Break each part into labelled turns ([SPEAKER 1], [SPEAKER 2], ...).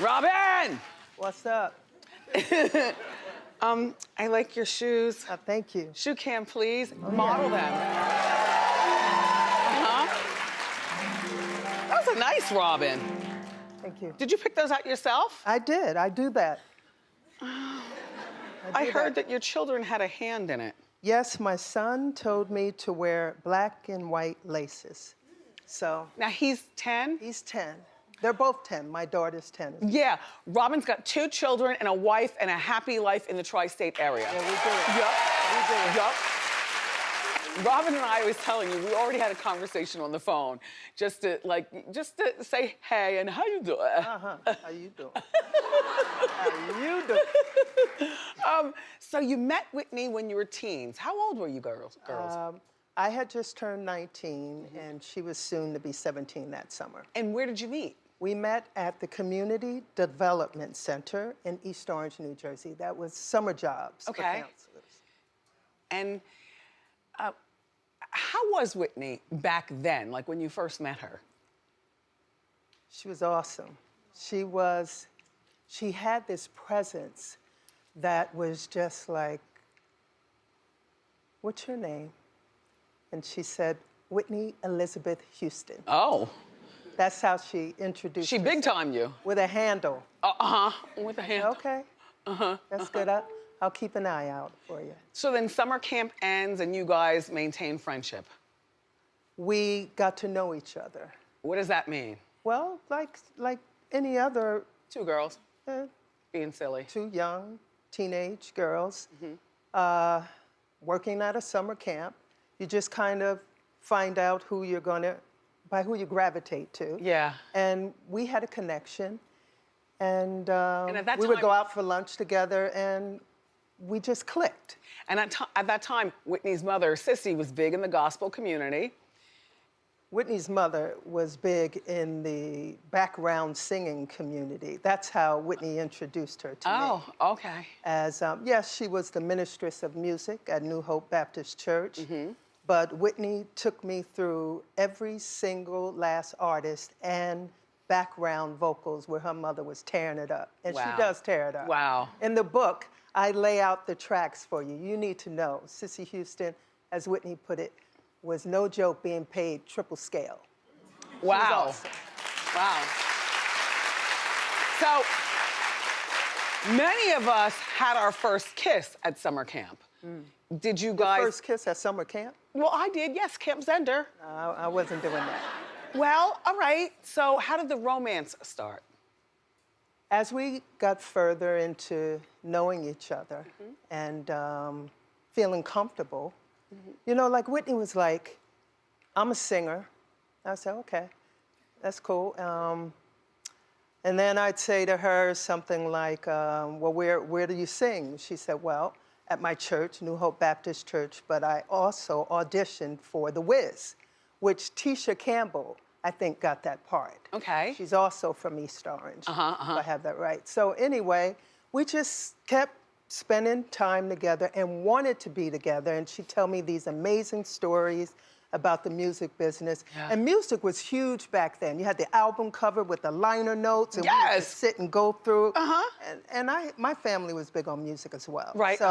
[SPEAKER 1] Robin!
[SPEAKER 2] What's up?
[SPEAKER 1] I like your shoes.
[SPEAKER 2] Thank you.
[SPEAKER 1] Shoe cam, please.
[SPEAKER 2] Oh,
[SPEAKER 1] Model them. That was a nice Robin.
[SPEAKER 2] Thank you.
[SPEAKER 1] Did you pick those out yourself?
[SPEAKER 2] I did. I do that.
[SPEAKER 1] I heard that your children had a hand in it.
[SPEAKER 2] Yes, my son told me to wear black and white laces. So.
[SPEAKER 1] Now he's 10?
[SPEAKER 2] He's 10. They're both 10. My daughter's 10.
[SPEAKER 1] Yeah. Robin's got 2 children and a wife and a happy life in the tri-state area.
[SPEAKER 2] Yeah, we do it.
[SPEAKER 1] Yup.
[SPEAKER 2] We do it.
[SPEAKER 1] Yup. Robin and I was telling you, we already had a conversation on the phone just to say hey and how you doing?
[SPEAKER 2] How you doing? How you doing?
[SPEAKER 1] So you met Whitney when you were teens. How old were you girls?
[SPEAKER 2] I had just turned 19 and she was soon to be 17 that summer.
[SPEAKER 1] And where did you meet?
[SPEAKER 2] We met at the Community Development Center in East Orange, New Jersey. That was summer jobs for counselors.
[SPEAKER 1] And how was Whitney back then, like when you first met her?
[SPEAKER 2] She was awesome. She had this presence that was just like, what's your name? And she said, Whitney Elizabeth Houston.
[SPEAKER 1] Oh.
[SPEAKER 2] That's how she introduced
[SPEAKER 1] She
[SPEAKER 2] herself.
[SPEAKER 1] big-timed you.
[SPEAKER 2] With a handle.
[SPEAKER 1] With a handle.
[SPEAKER 2] Okay. That's good. I'll keep an eye out for you.
[SPEAKER 1] So then summer camp ends and you guys maintain friendship.
[SPEAKER 2] We got to know each other.
[SPEAKER 1] What does that mean?
[SPEAKER 2] Well, like any other...
[SPEAKER 1] 2 girls being silly.
[SPEAKER 2] 2 young teenage girls working at a summer camp. You just kind of find out by who you gravitate to.
[SPEAKER 1] Yeah.
[SPEAKER 2] And we had a connection. And,
[SPEAKER 1] at that
[SPEAKER 2] we would
[SPEAKER 1] time-
[SPEAKER 2] go out for lunch together and we just clicked.
[SPEAKER 1] And at that time, Whitney's mother, Sissy, was big in the gospel community.
[SPEAKER 2] Whitney's mother was big in the background singing community. That's how Whitney introduced her to me.
[SPEAKER 1] Oh, okay.
[SPEAKER 2] As, yes, she was the ministress of music at New Hope Baptist Church. But Whitney took me through every single last artist and background vocals where her mother was tearing it up. And she does tear it up.
[SPEAKER 1] Wow.
[SPEAKER 2] In the book, I lay out the tracks for you. You need to know. Sissy Houston, as Whitney put it, was no joke being paid triple scale.
[SPEAKER 1] Wow.
[SPEAKER 2] Awesome.
[SPEAKER 1] Wow. So many of us had our first kiss at summer camp. Did you guys?
[SPEAKER 2] Your first kiss at summer camp?
[SPEAKER 1] Well, I did, yes, Camp Zender.
[SPEAKER 2] I wasn't doing that.
[SPEAKER 1] Well, all right. So how did the romance start?
[SPEAKER 2] As we got further into knowing each other and feeling comfortable, you know, like Whitney was like, I'm a singer. I said, okay, that's cool. And then I'd say to her something like, well, where do you sing? She said, well, at my church, New Hope Baptist Church, but I also auditioned for The Wiz, which Tisha Campbell, I think, got that part.
[SPEAKER 1] Okay.
[SPEAKER 2] She's also from East Orange, if I have that right. So anyway, we just kept spending time together and wanted to be together, and she'd tell me these amazing stories about the music business. And music was huge back then. You had the album cover with the liner notes, and we would just sit and go through. And my family was big on music as well.
[SPEAKER 1] Right.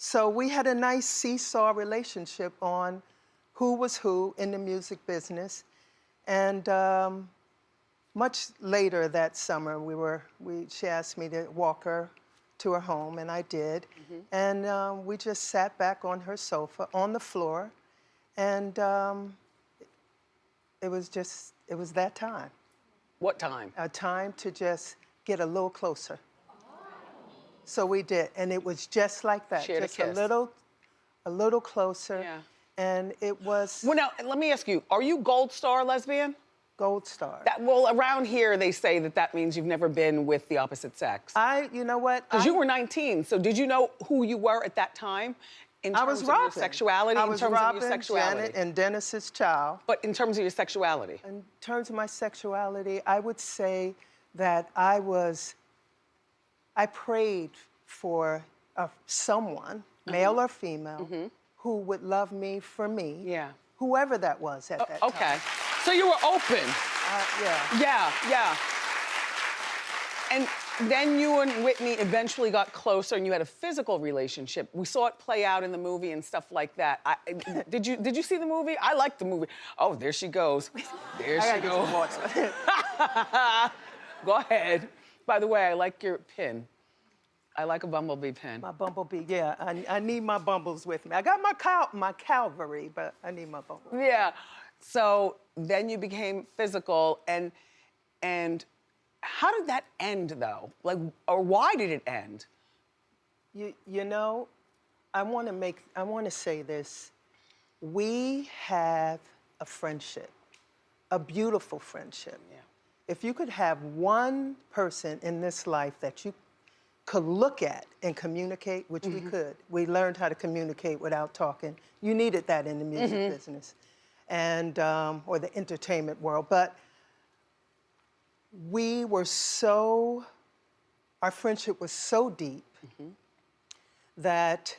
[SPEAKER 2] So we had a nice seesaw relationship on who was who in the music business. And much later that summer, she asked me to walk her to her home, and I did. And we just sat back on her sofa, on the floor, and it was that time.
[SPEAKER 1] What time?
[SPEAKER 2] A time to just get a little closer. So we did, and it was just like that.
[SPEAKER 1] Shared
[SPEAKER 2] just
[SPEAKER 1] a kiss.
[SPEAKER 2] a little closer.
[SPEAKER 1] Yeah.
[SPEAKER 2] And it was...
[SPEAKER 1] Well, now, let me ask you, are you Gold Star lesbian?
[SPEAKER 2] Gold Star.
[SPEAKER 1] Well, around here, they say that means you've never been with the opposite sex.
[SPEAKER 2] You know what?
[SPEAKER 1] Because you were 19, so did you know who you were at that time? In terms of your sexuality?
[SPEAKER 2] I was
[SPEAKER 1] in terms
[SPEAKER 2] Robin,
[SPEAKER 1] of your sexuality?
[SPEAKER 2] Janet, and Dennis's child.
[SPEAKER 1] But in terms of your sexuality?
[SPEAKER 2] In terms of my sexuality, I would say that I prayed for someone, male or female, who would love me for me.
[SPEAKER 1] Yeah.
[SPEAKER 2] Whoever that was at that time.
[SPEAKER 1] Okay. So you were open.
[SPEAKER 2] Yeah.
[SPEAKER 1] Yeah. And then you and Whitney eventually got closer and you had a physical relationship. We saw it play out in the movie and stuff like that. Did you see the movie? I liked the movie. Oh, there she goes. There she goes. Go ahead. By the way, I like your pin. I like a bumblebee pin.
[SPEAKER 2] My bumblebee, yeah. I need my bumbles with me. I got my cavalry, but I need my bumblebee.
[SPEAKER 1] Yeah. So then you became physical, and how did that end, though? Like, or why did it end?
[SPEAKER 2] You know, I want to say this. We have a friendship, a beautiful friendship.
[SPEAKER 1] Yeah.
[SPEAKER 2] If you could have one person in this life that you could look at and communicate, which we could. We learned how to communicate without talking. You needed that in the music business and or the entertainment world. But we were our friendship was so deep that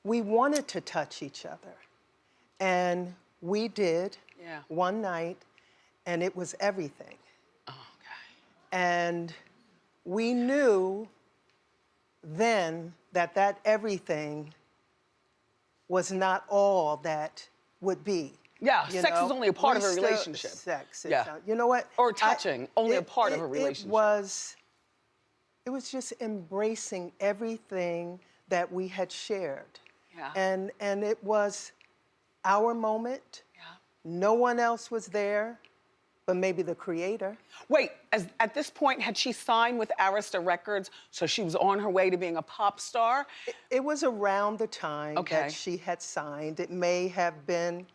[SPEAKER 2] we wanted to touch each other. And we did one night, and it was everything.
[SPEAKER 1] Oh, okay.
[SPEAKER 2] And we knew then that everything was not all that would be.
[SPEAKER 1] Yeah,
[SPEAKER 2] you
[SPEAKER 1] sex
[SPEAKER 2] know?
[SPEAKER 1] is only a part of a relationship.
[SPEAKER 2] Sex,
[SPEAKER 1] Yeah.
[SPEAKER 2] you know what?
[SPEAKER 1] Or touching, only a part of a relationship.
[SPEAKER 2] It was just embracing everything that we had shared.
[SPEAKER 1] Yeah.
[SPEAKER 2] And it was our moment.
[SPEAKER 1] Yeah.
[SPEAKER 2] No one else was there, but maybe the creator.
[SPEAKER 1] Wait, at this point, had she signed with Arista Records, so she was on her way to being a pop star?
[SPEAKER 2] It was around the time that she had signed. It may have been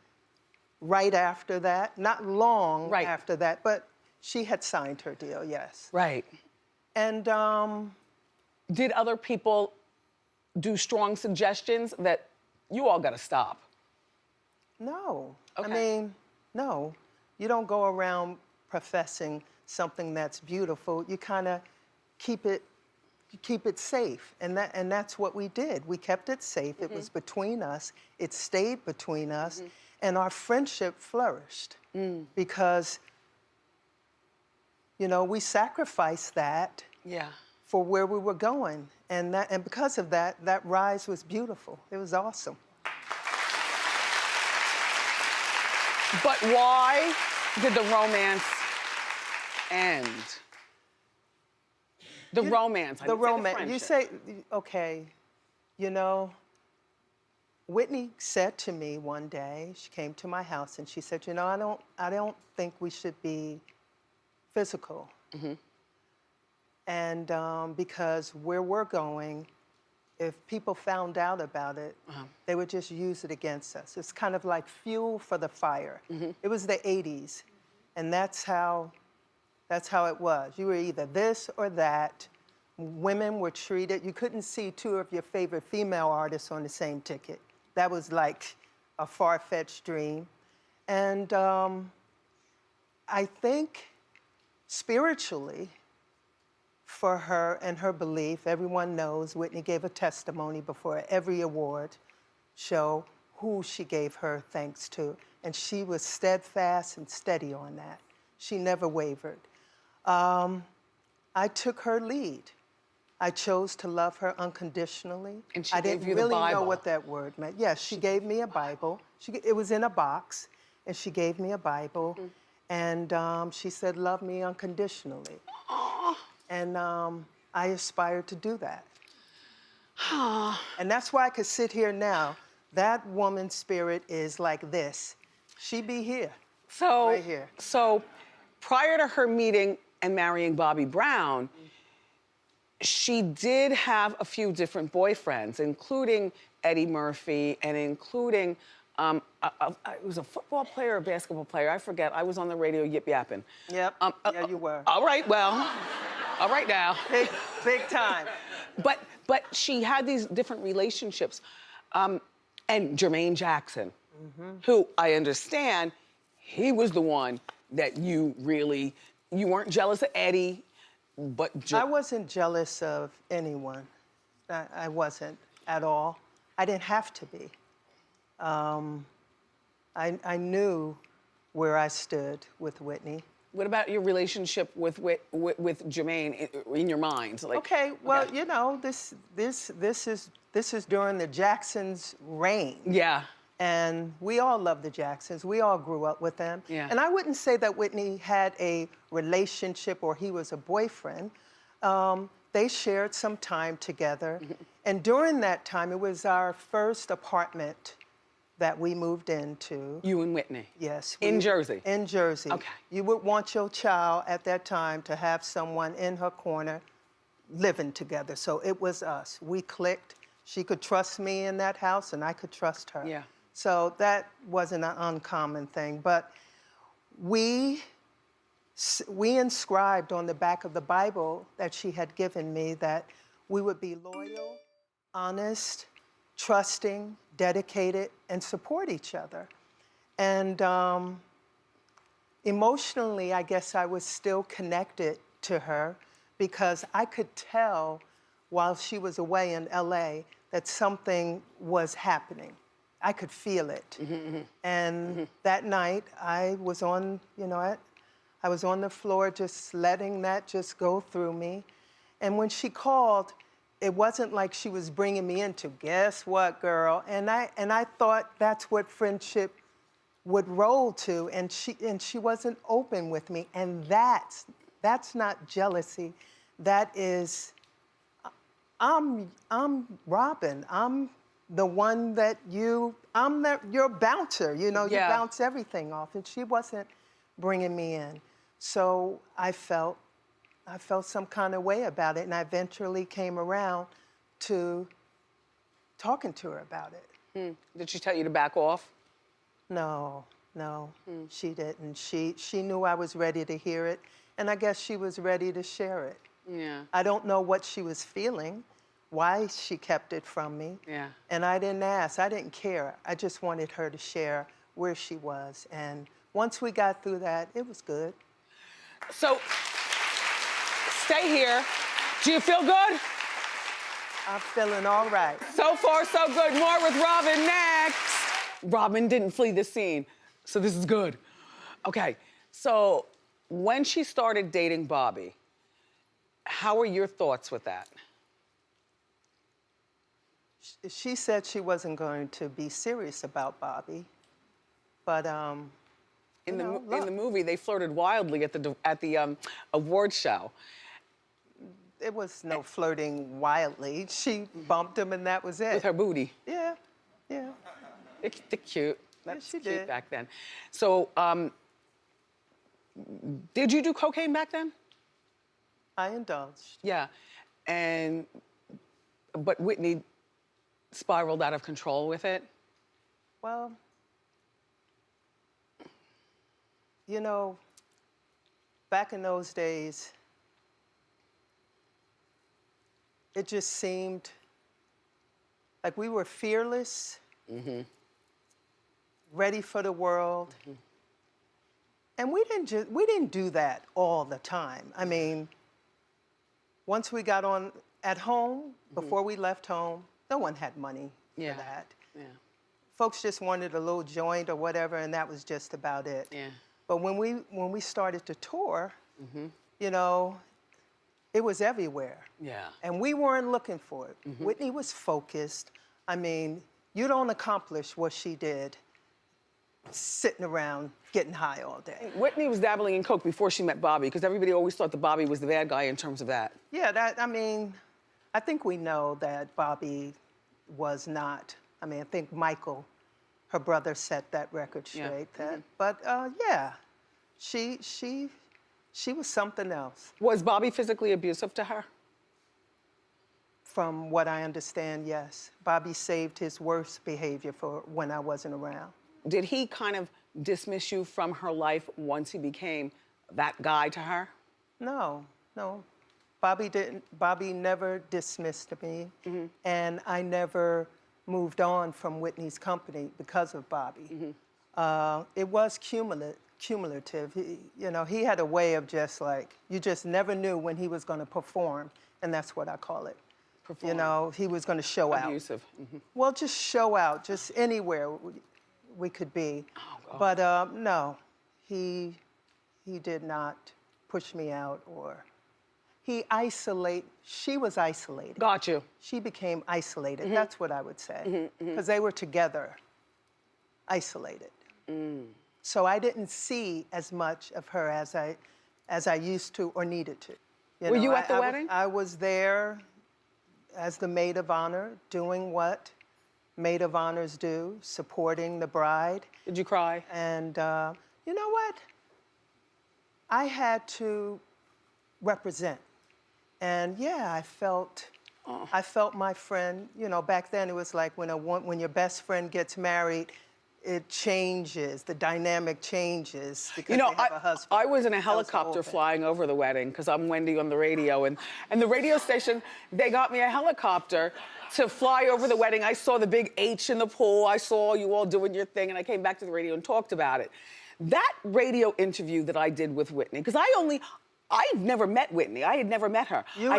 [SPEAKER 2] right after that, not long after that, but she had signed her deal, yes.
[SPEAKER 1] Right.
[SPEAKER 2] And
[SPEAKER 1] did other people do strong suggestions that you all got to stop?
[SPEAKER 2] no.
[SPEAKER 1] Okay.
[SPEAKER 2] I mean, no. You don't go around professing something that's beautiful. You kind of keep it safe, and that's what we did. We kept it safe. It was between us. It stayed between us, and our friendship flourished because, you know, we sacrificed that for where we were going, and because of that, that rise was beautiful. It was awesome.
[SPEAKER 1] But why did the romance end? The romance.
[SPEAKER 2] The romance. You say, okay, you know, Whitney said to me one day, she came to my house and she said, you know, I don't think we should be physical. And because where we're going, if people found out about it, they would just use it against us. It's kind of like fuel for the fire. It was the 80s, and that's how it was. You were either this or that. Women were treated, you couldn't see two of your favorite female artists on the same ticket. That was like a far-fetched dream. And I think spiritually, for her and her belief, everyone knows Whitney gave a testimony before every award show who she gave her thanks to. And she was steadfast and steady on that. She never wavered. I took her lead. I chose to love her unconditionally.
[SPEAKER 1] And she
[SPEAKER 2] I
[SPEAKER 1] gave
[SPEAKER 2] didn't
[SPEAKER 1] you the
[SPEAKER 2] really know
[SPEAKER 1] Bible.
[SPEAKER 2] what that word meant. Yes, she gave me a Bible. It was in a box, and she gave me a Bible. And she said, love me unconditionally. And I aspired to do that. And that's why I could sit here now. That woman's spirit is like this. She be here, right here.
[SPEAKER 1] So prior to her meeting and marrying Bobby Brown, she did have a few different boyfriends, including Eddie Murphy and including, it was a football player or a basketball player, I forget. I was on the radio yip-yapping.
[SPEAKER 2] Yep, yeah, you were.
[SPEAKER 1] All right, well, all right now.
[SPEAKER 2] Big time.
[SPEAKER 1] But she had these different relationships. And Jermaine Jackson, who I understand, he was the one that you weren't jealous of Eddie, but...
[SPEAKER 2] I wasn't jealous of anyone. I wasn't at all. I didn't have to be. I knew where I stood with Whitney.
[SPEAKER 1] What about your relationship with Jermaine in your mind? Like,
[SPEAKER 2] Okay, well, you know, this is during the Jacksons' reign.
[SPEAKER 1] Yeah.
[SPEAKER 2] And we all love the Jacksons. We all grew up with them.
[SPEAKER 1] Yeah.
[SPEAKER 2] And I wouldn't say that Whitney had a relationship or he was a boyfriend. They shared some time together. And during that time, it was our first apartment that we moved into.
[SPEAKER 1] You and Whitney?
[SPEAKER 2] Yes.
[SPEAKER 1] In Jersey?
[SPEAKER 2] In Jersey.
[SPEAKER 1] Okay.
[SPEAKER 2] You would want your child at that time to have someone in her corner living together. So it was us. We clicked. She could trust me in that house, and I could trust her.
[SPEAKER 1] Yeah.
[SPEAKER 2] So that wasn't an uncommon thing. But we inscribed on the back of the Bible that she had given me that we would be loyal, honest, trusting, dedicated, and support each other. And emotionally, I guess I was still connected to her because I could tell while she was away in LA that something was happening. I could feel it. And that night, I was on, you know, I was on the floor just letting that just go through me. And when she called, it wasn't like she was bringing me into, guess what, girl? And I thought that's what friendship would roll to, and she wasn't open with me. And that's not jealousy. That is, I'm Robin. I'm the one that I'm your bouncer, you know, you bounce everything off, and she wasn't bringing me in. So I felt some kind of way about it, and I eventually came around to talking to her about it.
[SPEAKER 1] Did she tell you to back off?
[SPEAKER 2] No, she didn't. She knew I was ready to hear it, and I guess she was ready to share it.
[SPEAKER 1] Yeah.
[SPEAKER 2] I don't know what she was feeling, why she kept it from me.
[SPEAKER 1] Yeah.
[SPEAKER 2] And I didn't ask, I didn't care. I just wanted her to share where she was. And once we got through that, it was good.
[SPEAKER 1] So, stay here. Do you feel good?
[SPEAKER 2] I'm feeling all right.
[SPEAKER 1] So far, so good. More with Robin next. Robin didn't flee the scene, so this is good. Okay, so when she started dating Bobby, how were your thoughts with that?
[SPEAKER 2] She said she wasn't going to be serious about Bobby, but
[SPEAKER 1] in the movie, they flirted wildly at the award show.
[SPEAKER 2] It was no flirting wildly. She bumped him, and that was it.
[SPEAKER 1] With her booty.
[SPEAKER 2] Yeah.
[SPEAKER 1] They're cute. That's
[SPEAKER 2] she
[SPEAKER 1] cute
[SPEAKER 2] did.
[SPEAKER 1] back then. So, did you do cocaine back then?
[SPEAKER 2] I indulged.
[SPEAKER 1] Yeah, but Whitney spiraled out of control with it.
[SPEAKER 2] Well, you know, back in those days, it just seemed like we were fearless, ready for the world. And we didn't do that all the time. I mean, once we got on at home, before we left home, no one had money for that.
[SPEAKER 1] Yeah.
[SPEAKER 2] Folks just wanted a little joint or whatever, and that was just about it.
[SPEAKER 1] Yeah.
[SPEAKER 2] But when we started to tour, you know, it was everywhere.
[SPEAKER 1] Yeah.
[SPEAKER 2] And we weren't looking for it. Whitney was focused. I mean, you don't accomplish what she did sitting around getting high all day.
[SPEAKER 1] Whitney was dabbling in coke before she met Bobby, because everybody always thought that Bobby was the bad guy in terms of that.
[SPEAKER 2] Yeah, I mean, I think we know that Bobby was not. I mean, I think Michael, her brother, set that record straight. But yeah, she was something else.
[SPEAKER 1] Was Bobby physically abusive to her?
[SPEAKER 2] From what I understand, yes. Bobby saved his worst behavior for when I wasn't around.
[SPEAKER 1] Did he kind of dismiss you from her life once he became that guy to her?
[SPEAKER 2] No. Bobby didn't. Bobby never dismissed me, and I never moved on from Whitney's company because of Bobby. It was cumulative. He had a way of just like, you just never knew when he was going to perform, and that's what I call it.
[SPEAKER 1] Perform.
[SPEAKER 2] You know, he was going to show out.
[SPEAKER 1] Abusive.
[SPEAKER 2] Well, just show out, just anywhere we could be.
[SPEAKER 1] Oh, God.
[SPEAKER 2] But no, he He did not push me out or she was isolated.
[SPEAKER 1] Got you.
[SPEAKER 2] She became isolated. That's what I would say. Because they were together, isolated. So I didn't see as much of her as I used to or needed to.
[SPEAKER 1] Were you at the wedding?
[SPEAKER 2] I was there as the maid of honor, doing what maid of honors do, supporting the bride.
[SPEAKER 1] Did you cry?
[SPEAKER 2] And you know what? I had to represent. And yeah, I felt my friend, you know, back then it was like when your best friend gets married, it changes, the dynamic changes because
[SPEAKER 1] You know,
[SPEAKER 2] they have a husband.
[SPEAKER 1] I was in a
[SPEAKER 2] That was the whole
[SPEAKER 1] helicopter
[SPEAKER 2] thing.
[SPEAKER 1] flying over the wedding because I'm Wendy on the radio. And the radio station, they got me a helicopter to fly over the wedding. I saw the big H in the pool. I saw you all doing your thing. And I came back to the radio and talked about it. That radio interview that I did with Whitney, because I've never met Whitney. I had never met her.
[SPEAKER 2] You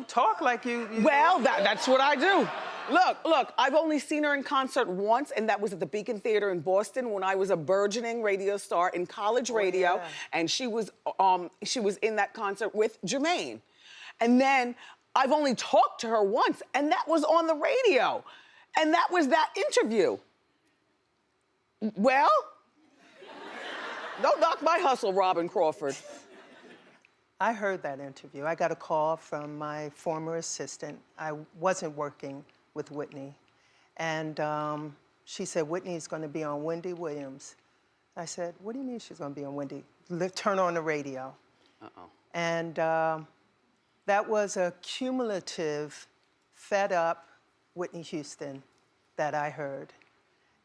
[SPEAKER 2] talk like you
[SPEAKER 1] Well, that's what I do. Look, I've only seen her in concert once, and that was at the Beacon Theater in Boston when I was a burgeoning radio star in college radio,
[SPEAKER 2] yeah.
[SPEAKER 1] and she was in that concert with Jermaine. And then I've only talked to her once, and that was on the radio. And that was that interview. Well, don't knock my hustle, Robin Crawford.
[SPEAKER 2] I heard that interview. I got a call from my former assistant. I wasn't working with Whitney. And she said, Whitney's going to be on Wendy Williams. I said, what do you mean she's going to be on Wendy? Turn on the radio.
[SPEAKER 1] Uh-oh.
[SPEAKER 2] And that was a cumulative, fed up Whitney Houston that I heard.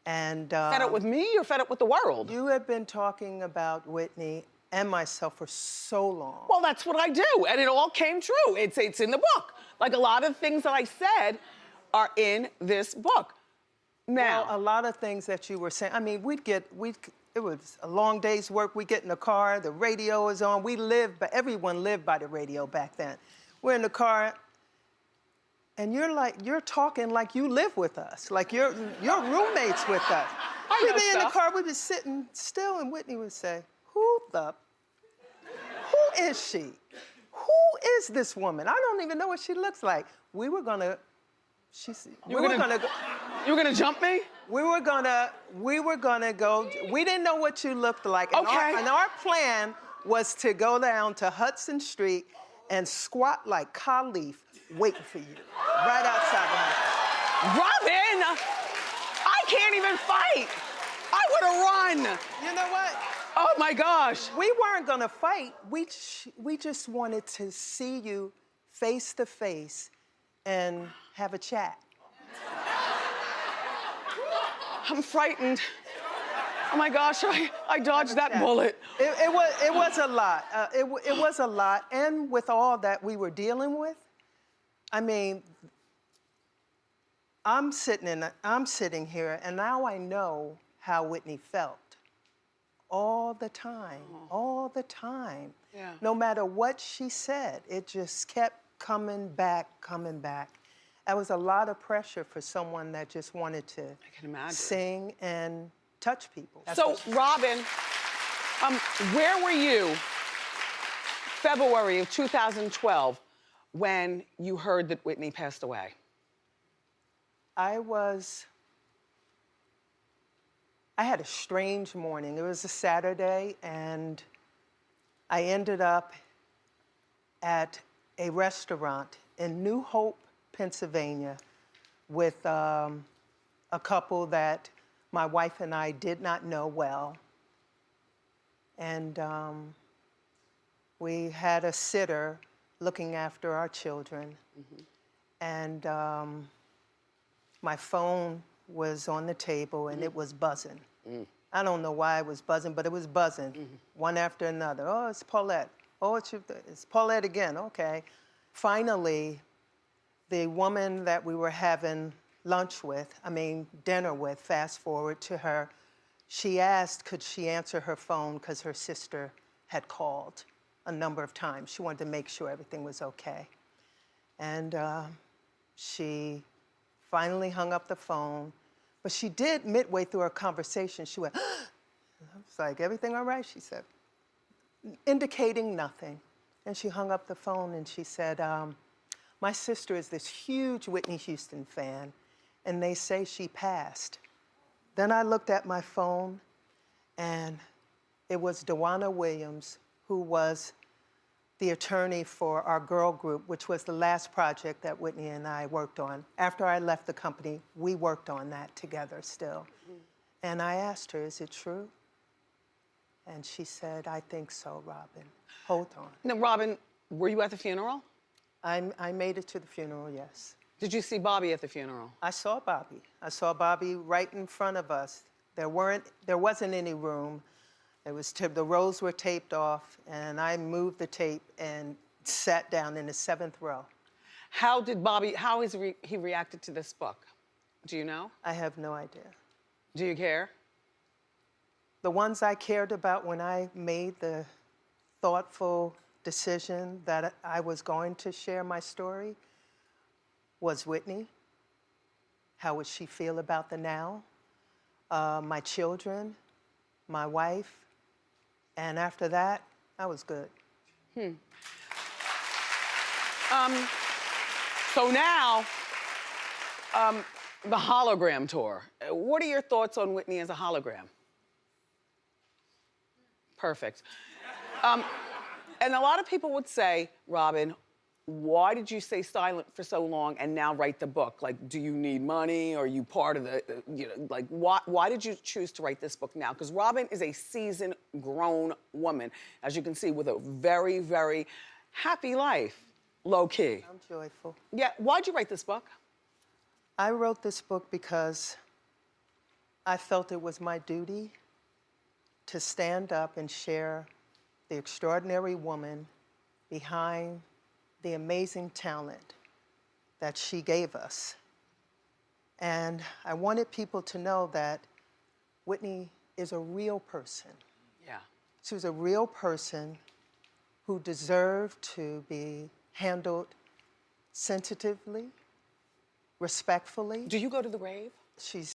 [SPEAKER 2] And
[SPEAKER 1] Fed up with me or fed up with the world?
[SPEAKER 2] you have been talking about Whitney and myself for so long.
[SPEAKER 1] Well, that's what I do, and it all came true. It's in the book. Like a lot of things that I said are in this book. Now,
[SPEAKER 2] Well, a lot of things that you were saying, I mean, it was a long day's work. We get in the car, the radio is on. Everyone lived by the radio back then. We're in the car, and you're talking like you live with us, like you're roommates with us.
[SPEAKER 1] I know
[SPEAKER 2] We'd be in the
[SPEAKER 1] stuff.
[SPEAKER 2] car, we'd be sitting still, and Whitney would say, who is she? Who is this woman? I don't even know what she looks like. We were gonna,
[SPEAKER 1] you were gonna jump me?
[SPEAKER 2] We were gonna go. We didn't know what you looked like. And
[SPEAKER 1] Okay.
[SPEAKER 2] our plan was to go down to Hudson Street and squat like Khalif, waiting for you, right outside the house.
[SPEAKER 1] Robin, I can't even fight. I would have run.
[SPEAKER 2] You know what?
[SPEAKER 1] Oh my gosh.
[SPEAKER 2] We weren't gonna fight. We just wanted to see you face to face and have a chat.
[SPEAKER 1] I'm frightened. Oh my gosh, I dodged that bullet.
[SPEAKER 2] It was a lot. It was a lot, and with all that we were dealing with, I mean, I'm sitting here, and now I know how Whitney felt. All the time, all the time.
[SPEAKER 1] Yeah.
[SPEAKER 2] No matter what she said, it just kept coming back, coming back. That was a lot of pressure for someone that just wanted to
[SPEAKER 1] can imagine.
[SPEAKER 2] sing and touch people.
[SPEAKER 1] So, Robin, where were you February of 2012 when you heard that Whitney passed away?
[SPEAKER 2] I had a strange morning. It was a Saturday, and I ended up at a restaurant in New Hope, Pennsylvania, with a couple that my wife and I did not know well. And we had a sitter looking after our children. And my phone was on the table, and it was buzzing. I don't know why it was buzzing, but it was buzzing, one after another. Oh, it's Paulette. Oh, it's Paulette again, okay. Finally, the woman that we were having dinner with, fast forward to her, she asked could she answer her phone because her sister had called a number of times. She wanted to make sure everything was okay. And she finally hung up the phone, but she did midway through our conversation, she went, I was like, everything all right? She said, indicating nothing. And she hung up the phone and she said, my sister is this huge Whitney Houston fan, and they say she passed. Then I looked at my phone, and it was Wendy Williams, who was the attorney for our girl group, which was the last project that Whitney and I worked on. After I left the company, we worked on that together still. And I asked her, is it true? And she said, I think so, Robin. Hold on.
[SPEAKER 1] Now, Robin, were you at the funeral?
[SPEAKER 2] I made it to the funeral, yes.
[SPEAKER 1] Did you see Bobby at the funeral?
[SPEAKER 2] I saw Bobby. I saw Bobby right in front of us. There wasn't any room. The rows were taped off, and I moved the tape and sat down in the 7th row.
[SPEAKER 1] How has he reacted to this book? Do you know?
[SPEAKER 2] I have no idea.
[SPEAKER 1] Do you care?
[SPEAKER 2] The ones I cared about when I made the thoughtful decision that I was going to share my story was Whitney. How would she feel about the now? My children, my wife, and after that, I was good.
[SPEAKER 1] So now, the hologram tour. What are your thoughts on Whitney as a hologram? Perfect. And a lot of people would say, Robin, why did you stay silent for so long and now write the book? Like, do you need money? Are you part of the, like, why did you choose to write this book now? Because Robin is a seasoned, grown woman, as you can see, with a very, very happy life, low key.
[SPEAKER 2] I'm joyful.
[SPEAKER 1] Yeah, why'd you write this book?
[SPEAKER 2] I wrote this book because I felt it was my duty to stand up and share the extraordinary woman behind the amazing talent that she gave us. And I wanted people to know that Whitney is a real person.
[SPEAKER 1] Yeah.
[SPEAKER 2] She was a real person who deserved to be handled sensitively, respectfully.
[SPEAKER 1] Do you go to the grave?
[SPEAKER 2] She's